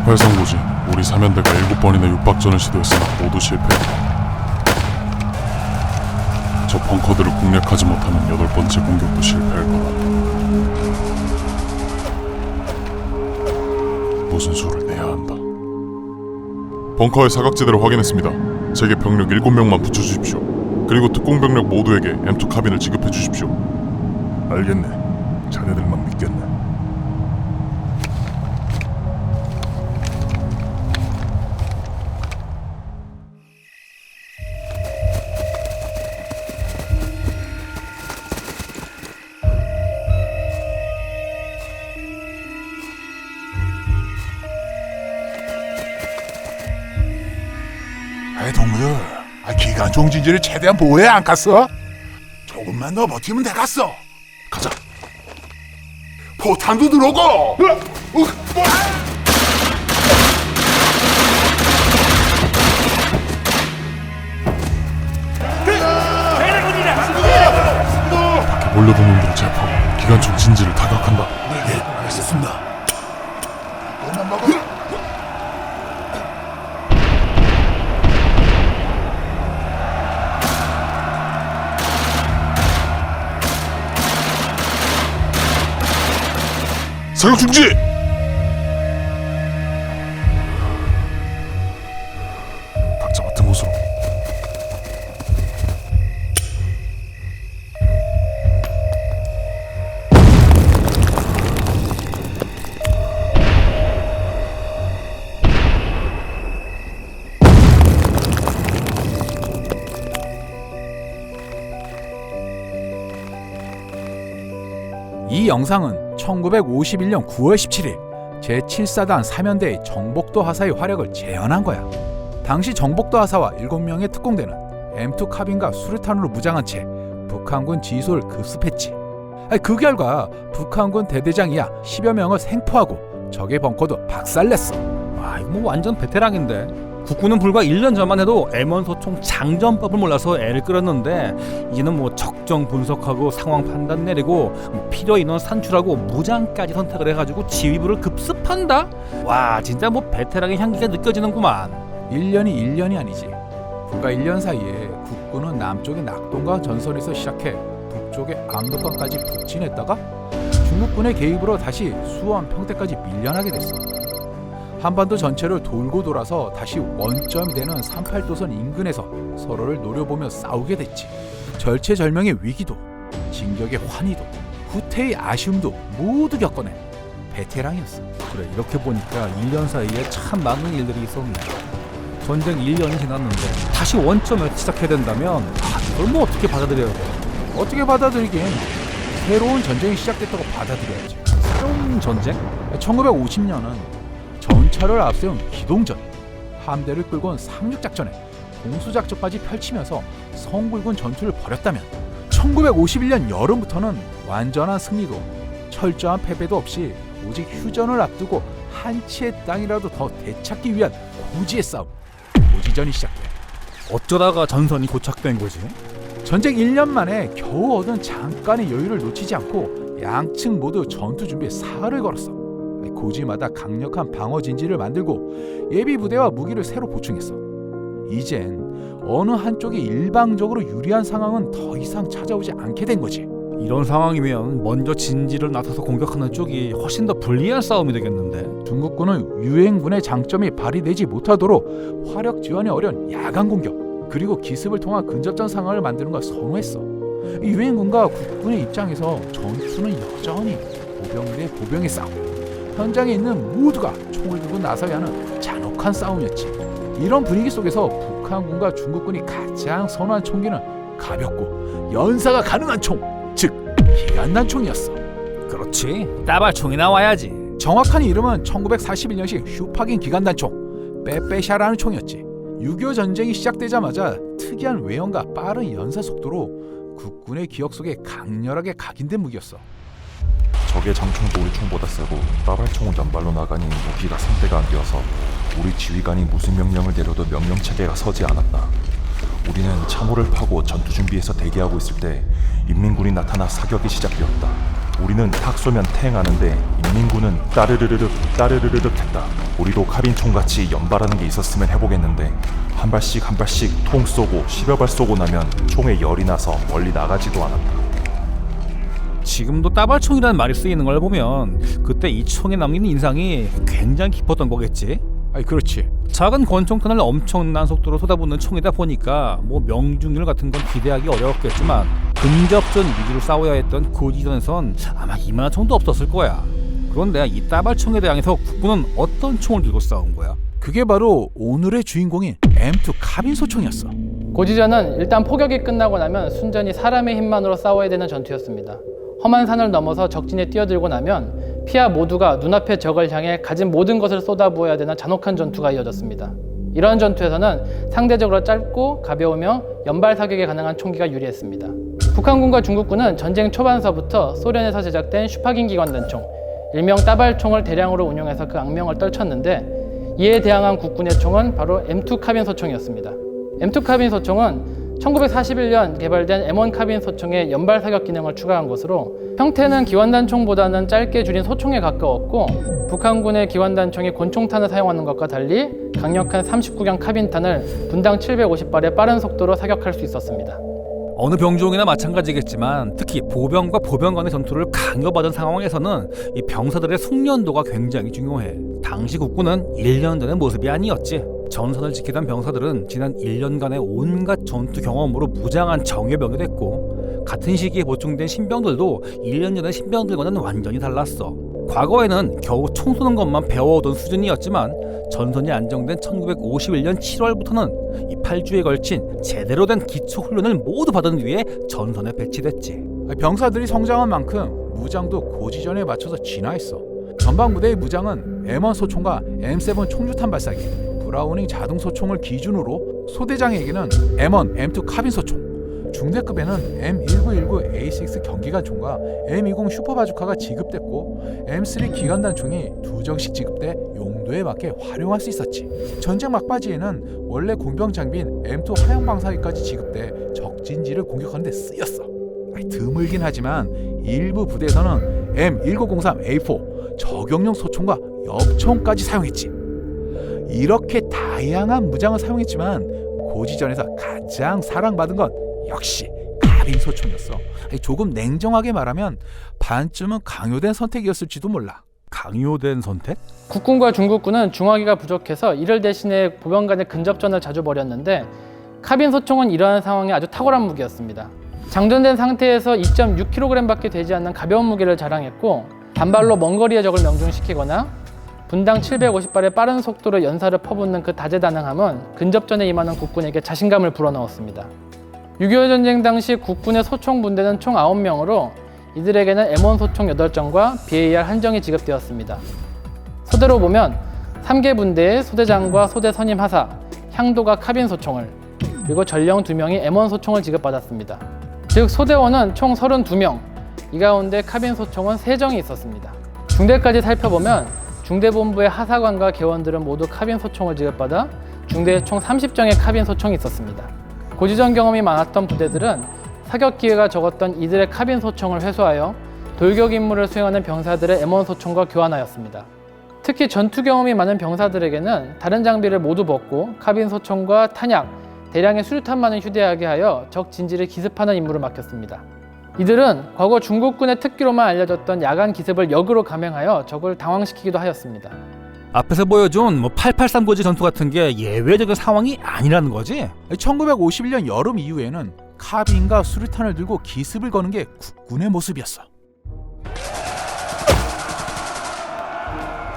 활성고지 우리 사면대가 7번이나 육박전을 시도했으나 모두 실패. 저 벙커들을 공략하지 못하면 8번째 공격도 실패할 거다. 무슨 수를 내야 한다. 벙커의 사각지대를 확인했습니다. 제게 병력 7명만 붙여주십시오. 그리고 특공병력 모두에게 M2 카빈을 지급해 주십시오. 알겠네. 자네들만 믿겠네. 동무들, 기관총 진지를 최대한 보호해 안 갔어? 조금만 더 버티면 돼갔어. 가자. 포탄도 들어오고. 밖에 몰려든 놈들을 제압하고 기관총 진지를 타격한다. 네, 알겠습니다. 너만 먹어. 사격 중지! 각자 맡은 곳으로. 이 영상은 1951년 9월 17일 제7사단 사면대의 정복도 하사의 활약을 재현한 거야. 당시 정복도 하사와 7명의 특공대는 M2 카빈과 수류탄으로 무장한 채 북한군 지휘소를 급습했지. 그 결과 북한군 대대장 이하 10여 명을 생포하고 적의 벙커도 박살냈어. 와, 이거 뭐 완전 베테랑인데. 국군은 불과 1년 전만 해도 M1 소총 장전법을 몰라서 애를 끌었는데 이제는 뭐 적정 분석하고 상황 판단 내리고 필요 인원 산출하고 무장까지 선택을 해가지고 지휘부를 급습한다? 와, 진짜 뭐 베테랑의 향기가 느껴지는구만. 1년이 아니지. 불과 1년 사이에 국군은 남쪽의 낙동강 전선에서 시작해 북쪽의 압록강까지 북진했다가 중국군의 개입으로 다시 수원, 평택까지 밀려나게 됐어. 한반도 전체를 돌고 돌아서 다시 원점이 되는 38도선 인근에서 서로를 노려보며 싸우게 됐지. 절체절명의 위기도, 진격의 환희도, 후퇴의 아쉬움도 모두 겪어낸 베테랑이었어. 그래, 이렇게 보니까 1년 사이에 참 많은 일들이 있었네. 전쟁 1년이 지났는데 다시 원점에서 시작해야 된다면 이걸 뭐 어떻게 받아들여야 돼? 어떻게 받아들이긴, 새로운 전쟁이 시작됐다고 받아들여야지. 새로운 전쟁? 1950년은 전차를 앞세운 기동전, 함대를 끌고 온 상륙작전에 공수작전까지 펼치면서 성불군 전투를 벌였다면 1951년 여름부터는 완전한 승리도 철저한 패배도 없이 오직 휴전을 앞두고 한 치의 땅이라도 더 되찾기 위한 고지의 싸움, 고지전이 시작돼. 어쩌다가 전선이 고착된 거지? 전쟁 1년 만에 겨우 얻은 잠깐의 여유를 놓치지 않고 양측 모두 전투 준비에 사활을 걸었어. 고지마다 강력한 방어 진지를 만들고 예비 부대와 무기를 새로 보충했어. 이젠 어느 한쪽이 일방적으로 유리한 상황은 더 이상 찾아오지 않게 된 거지. 이런 상황이면 먼저 진지를 나서서 공격하는 쪽이 훨씬 더 불리한 싸움이 되겠는데. 중국군은 유엔군의 장점이 발휘되지 못하도록 화력 지원이 어려운 야간 공격, 그리고 기습을 통한 근접전 상황을 만드는 걸 선호했어. 유엔군과 국군의 입장에서 전투는 여전히 보병 대 보병의 싸움, 현장에 있는 모두가 총을 들고 나서야 하는 잔혹한 싸움이었지. 이런 분위기 속에서 북한군과 중국군이 가장 선호한 총기는 가볍고 연사가 가능한 총, 즉 기관단총이었어. 그렇지, 따발총이 나와야지. 정확한 이름은 1941년식 슈파긴 기관단총, 빼빼샤라는 총이었지. 6.25 전쟁이 시작되자마자 특이한 외형과 빠른 연사 속도로 국군의 기억 속에 강렬하게 각인된 무기였어. 적의 장총도 우리 총보다 세고 따발총은 연발로 나가니 무기가 상대가 안 되어서 우리 지휘관이 무슨 명령을 내려도 명령체계가 서지 않았다. 우리는 참호를 파고 전투 준비해서 대기하고 있을 때 인민군이 나타나 사격이 시작되었다. 우리는 탁 쏘면 탱 하는데 인민군은 따르르르륵 했다. 우리도 카빈총같이 연발하는 게 있었으면 해보겠는데 한 발씩 통 쏘고 10여 발 쏘고 나면 총에 열이 나서 멀리 나가지도 않았다. 지금도 따발총이라는 말이 쓰이는 걸 보면 그때 이 총에 남기는 인상이 굉장히 깊었던 거겠지. 아이 그렇지. 작은 권총탄을 엄청난 속도로 쏟아붓는 총이다 보니까 뭐 명중률 같은 건 기대하기 어려웠겠지만 근접전 위주로 싸워야 했던 고지전에선 아마 이만한 총도 없었을 거야. 그런데 이 따발총에 대항해서 국군은 어떤 총을 들고 싸운 거야? 그게 바로 오늘의 주인공인 M2 카빈 소총이었어. 고지전은 일단 포격이 끝나고 나면 순전히 사람의 힘만으로 싸워야 되는 전투였습니다. 험한 산을 넘어서 적진에 뛰어들고 나면 피하 모두가 눈앞의 적을 향해 가진 모든 것을 쏟아부어야 되는 잔혹한 전투가 이어졌습니다. 이러한 전투에서는 상대적으로 짧고 가벼우며 연발 사격이 가능한 총기가 유리했습니다. 북한군과 중국군은 전쟁 초반서부터 소련에서 제작된 슈파긴 기관단총, 일명 따발총을 대량으로 운용해서 그 악명을 떨쳤는데 이에 대항한 국군의 총은 바로 M2 카빈 소총이었습니다. M2 카빈 소총은 1941년 개발된 M1 카빈 소총에 연발 사격 기능을 추가한 것으로 형태는 기관단총보다는 짧게 줄인 소총에 가까웠고 북한군의 기관단총이 권총탄을 사용하는 것과 달리 강력한 39경 카빈탄을 분당 750발의 빠른 속도로 사격할 수 있었습니다. 어느 병종이나 마찬가지겠지만 특히 보병과 보병 간의 전투를 강요받은 상황에서는 이 병사들의 숙련도가 굉장히 중요해. 당시 국군은 1년 전의 모습이 아니었지. 전선을 지키던 병사들은 지난 1년간의 온갖 전투 경험으로 무장한 정예병이 됐고 같은 시기에 보충된 신병들도 1년 전의 신병들과는 완전히 달랐어. 과거에는 겨우 총 쏘는 것만 배워오던 수준이었지만 전선이 안정된 1951년 7월부터는 이 8주에 걸친 제대로 된 기초 훈련을 모두 받은 뒤에 전선에 배치됐지. 병사들이 성장한 만큼 무장도 고지전에 맞춰서 진화했어. 전방부대의 무장은 M1 소총과 M7 총주탄 발사기, 브라우닝 자동 소총을 기준으로 소대장에게는 M1, M2 카빈 소총, 중대급에는 M1919 A6 경기관총과 M20 슈퍼바주카가 지급됐고 M3 기관단총이 2정씩 지급돼 용도에 맞게 활용할 수 있었지. 전쟁 막바지에는 원래 공병 장비인 M2 하향방사기까지 지급돼 적진지를 공격하는 데 쓰였어. 드물긴 하지만 일부 부대에서는 M1903A4 저격용 소총과 엽총까지 사용했지. 이렇게 다양한 무장을 사용했지만 고지전에서 가장 사랑받은 건 역시 카빈 소총이었어. 조금 냉정하게 말하면 반쯤은 강요된 선택이었을지도 몰라. 강요된 선택? 국군과 중국군은 중화기가 부족해서 이를 대신해 보병 간의 근접전을 자주 벌였는데 카빈 소총은 이러한 상황에 아주 탁월한 무기였습니다. 장전된 상태에서 2.6kg밖에 되지 않는 가벼운 무게를 자랑했고 단발로 먼 거리의 적을 명중시키거나 분당 750발의 빠른 속도로 연사를 퍼붓는 그 다재다능함은 근접전에 임하는 국군에게 자신감을 불어넣었습니다. 6.25 전쟁 당시 국군의 소총 분대는 총 9명으로 이들에게는 M1 소총 8정과 BAR 1정이 지급되었습니다. 소대로 보면 3개 분대의 소대장과 소대 선임 하사, 향도가 카빈 소총을, 그리고 전령 2명이 M1 소총을 지급받았습니다. 즉 소대원은 총 32명, 이 가운데 카빈 소총은 3정이 있었습니다. 중대까지 살펴보면 중대본부의 하사관과 개원들은 모두 카빈 소총을 지급받아 중대에 총 30정의 카빈 소총이 있었습니다. 고지전 경험이 많았던 부대들은 사격 기회가 적었던 이들의 카빈 소총을 회수하여 돌격 임무를 수행하는 병사들의 M1 소총과 교환하였습니다. 특히 전투 경험이 많은 병사들에게는 다른 장비를 모두 벗고 카빈 소총과 탄약, 대량의 수류탄만을 휴대하게 하여 적 진지를 기습하는 임무를 맡겼습니다. 이들은 과거 중국군의 특기로만 알려졌던 야간 기습을 역으로 감행하여 적을 당황시키기도 하였습니다. 앞에서 보여준 883 고지 전투 같은 게 예외적인 상황이 아니라는 거지? 1951년 여름 이후에는 카빈과 수류탄을 들고 기습을 거는 게 국군의 모습이었어.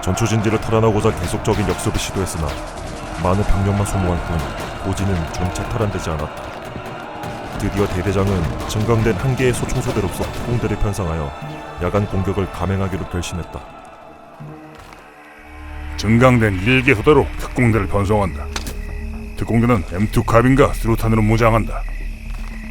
전초 진지를 탈환하고자 계속적인 역습을 시도했으나 많은 병력만 소모한 뿐 고지는 점차 탈환되지 않았다. 드디어 대대장은 증강된 한 개의 소총소대로서 특공대를 편성하여 야간 공격을 감행하기로 결심했다. 증강된 1개 소대로 특공대를 편성한다. 특공대는 M2 카빈과 수류탄으로 무장한다.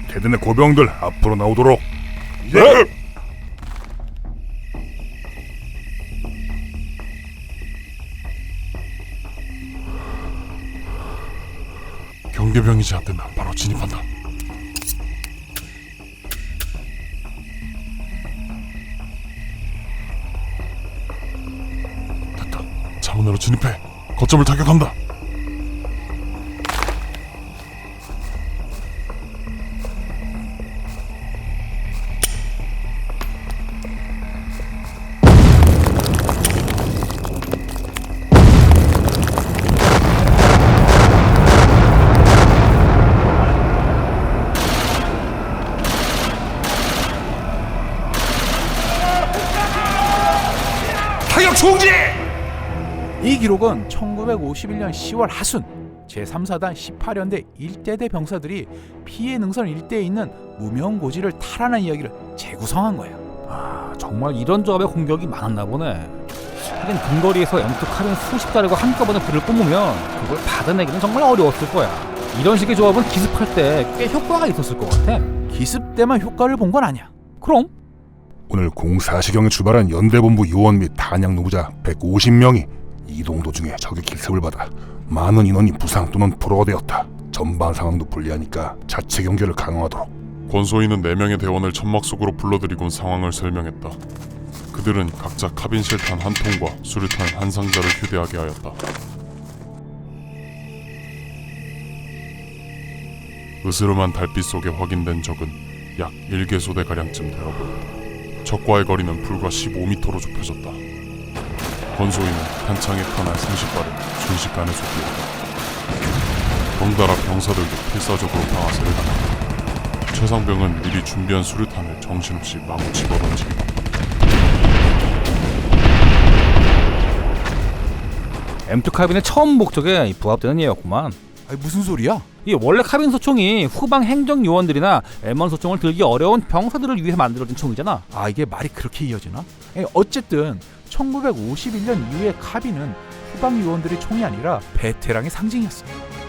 대대 내 고병들 앞으로 나오도록. 예! 경계병이 제압된다. 바로 진입한다. 차원으로 진입해 거점을 타격한다. 타격 중지! 이 기록은 1951년 10월 하순 제3사단 18연대 일대대 병사들이 피해 능선 일대에 있는 무명고지를 탈환한 이야기를 재구성한 거야. 아, 정말 이런 조합의 공격이 많았나 보네. 하긴 근거리에서 M2 칼은 수십 자루가 한꺼번에 불을 뿜으면 그걸 받아내기는 정말 어려웠을 거야. 이런 식의 조합은 기습할 때 꽤 효과가 있었을 것 같아. 기습 때만 효과를 본 건 아니야. 그럼 오늘 04시경에 출발한 연대본부 요원 및 단양 노부자 150명이 이동 도중에 적의 기습을 받아 많은 인원이 부상 또는 포로되었다. 전반 상황도 불리하니까 자체 경계를 강화하도록. 권소희는 4명의 대원을 천막 속으로 불러들이곤 상황을 설명했다. 그들은 각자 카빈 실탄 한 통과 수류탄 한 상자를 휴대하게 하였다. 으스름한 달빛 속에 확인된 적은 약 1개소대가량쯤 되어 보였다. 적과의 거리는 불과 15m로 좁혀졌다. 권소희는 한창의 편한 30발을 순식간에 쏟기었다. 덩달아 병사들도 필사적으로 방아쇠를 당했다. 최상병은 미리 준비한 수류탄을 정신없이 마구 집어던지기도 한다. M2 카빈의 처음 목적에 부합되는 예였구만. 아니, 무슨 소리야? 이 원래 카빈 소총이 후방 행정 요원들이나 M1 소총을 들기 어려운 병사들을 위해 만들어진 총이잖아. 아, 이게 말이 그렇게 이어지나? 어쨌든 1951년 이후의 카빈은 후방 요원들의 총이 아니라 베테랑의 상징이었어.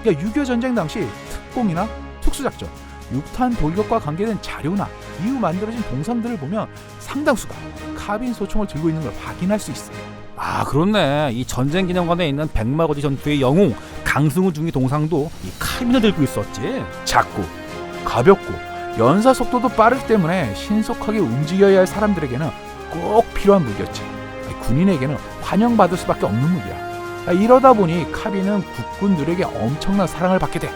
그러니까 6.25 전쟁 당시 특공이나 특수작전, 육탄 돌격과 관계된 자료나 이후 만들어진 동상들을 보면 상당수가 카빈 소총을 들고 있는 걸 확인할 수 있어. 아, 그렇네. 이 전쟁 기념관에 있는 백마고지 전투의 영웅 강승우 중위 동상도 이 카빈을 들고 있었지. 작고 가볍고 연사 속도도 빠르기 때문에 신속하게 움직여야 할 사람들에게는 꼭 필요한 무기였지. 군인에게는 환영받을 수밖에 없는 무기야. 이러다 보니 카빈은 국군들에게 엄청난 사랑을 받게 돼.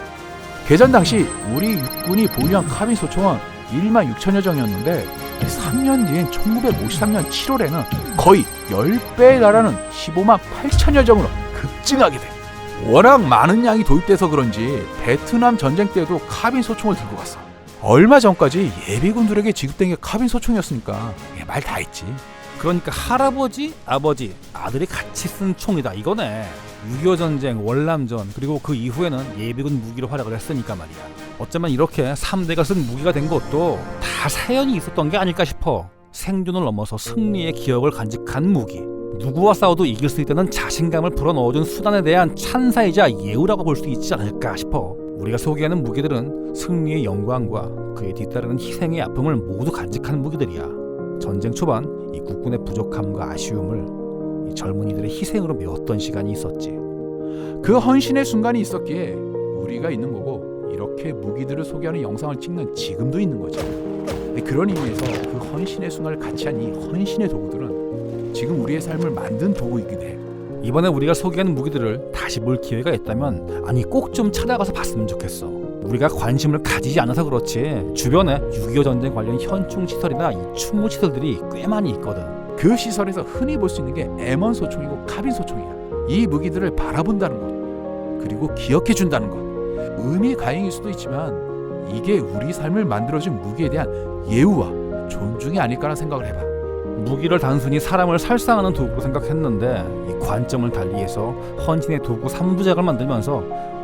개전 당시 우리 육군이 보유한 카빈 소총은 16,000여 정이었는데 3년 뒤인 1953년 7월에는 거의 10배에 달하는 158,000여 정으로 급증하게 돼. 워낙 많은 양이 도입돼서 그런지 베트남 전쟁 때도 카빈 소총을 들고 갔어. 얼마 전까지 예비군들에게 지급된 게 카빈 소총이었으니까 말 다 했지. 그러니까 할아버지, 아버지, 아들이 같이 쓴 총이다 이거네. 6.25 전쟁, 월남전, 그리고 그 이후에는 예비군 무기로 활약을 했으니까 말이야. 어쩌면 이렇게 3대가 쓴 무기가 된 것도 다 사연이 있었던 게 아닐까 싶어. 생존을 넘어서 승리의 기억을 간직한 무기. 누구와 싸워도 이길 수 있다는 자신감을 불어넣어준 수단에 대한 찬사이자 예우라고 볼 수 있지 않을까 싶어. 우리가 소개하는 무기들은 승리의 영광과 그에 뒤따르는 희생의 아픔을 모두 간직한 무기들이야. 전쟁 초반 이 국군의 부족함과 아쉬움을 이 젊은이들의 희생으로 메웠던 시간이 있었지. 그 헌신의 순간이 있었기에 우리가 있는 거고 이렇게 무기들을 소개하는 영상을 찍는 지금도 있는 거지. 그런 의미에서 그 헌신의 순간을 같이 한 이 헌신의 도구들은 지금 우리의 삶을 만든 도구이기도 해. 이번에 우리가 소개하는 무기들을 다시 볼 기회가 있다면 아니 꼭 좀 찾아가서 봤으면 좋겠어. 우리가 관심을 가지지 않아서 그렇지 주변에 6.25 전쟁 관련 현충 시설이나 이 추모 시설들이 꽤 많이 있거든. 그 시설에서 흔히 볼 수 있는 게 M1 소총이고 카빈 소총이야. 이 무기들을 바라본다는 것, 그리고 기억해 준다는 것, 의미 가행일 수도 있지만 이게 우리 삶을 만들어준 무기에 대한 예우와 존중이 아닐까라는 생각을 해봐. 무기를 단순히 사람을 살상하는 도구로 생각했는데 이 관점을 달리해서 헌신의 도구 3부작을 만들면서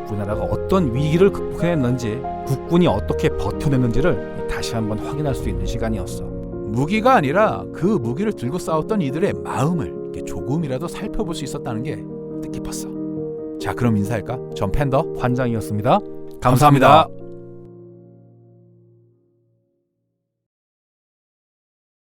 우리나라가 어떤 위기를 극복해냈는지, 국군이 어떻게 버텨냈는지를 다시 한번 확인할 수 있는 시간이었어. 무기가 아니라 그 무기를 들고 싸웠던 이들의 마음을 조금이라도 살펴볼 수 있었다는 게 뜻깊었어. 자, 그럼 인사할까? 전 팬더 환장이었습니다. 감사합니다.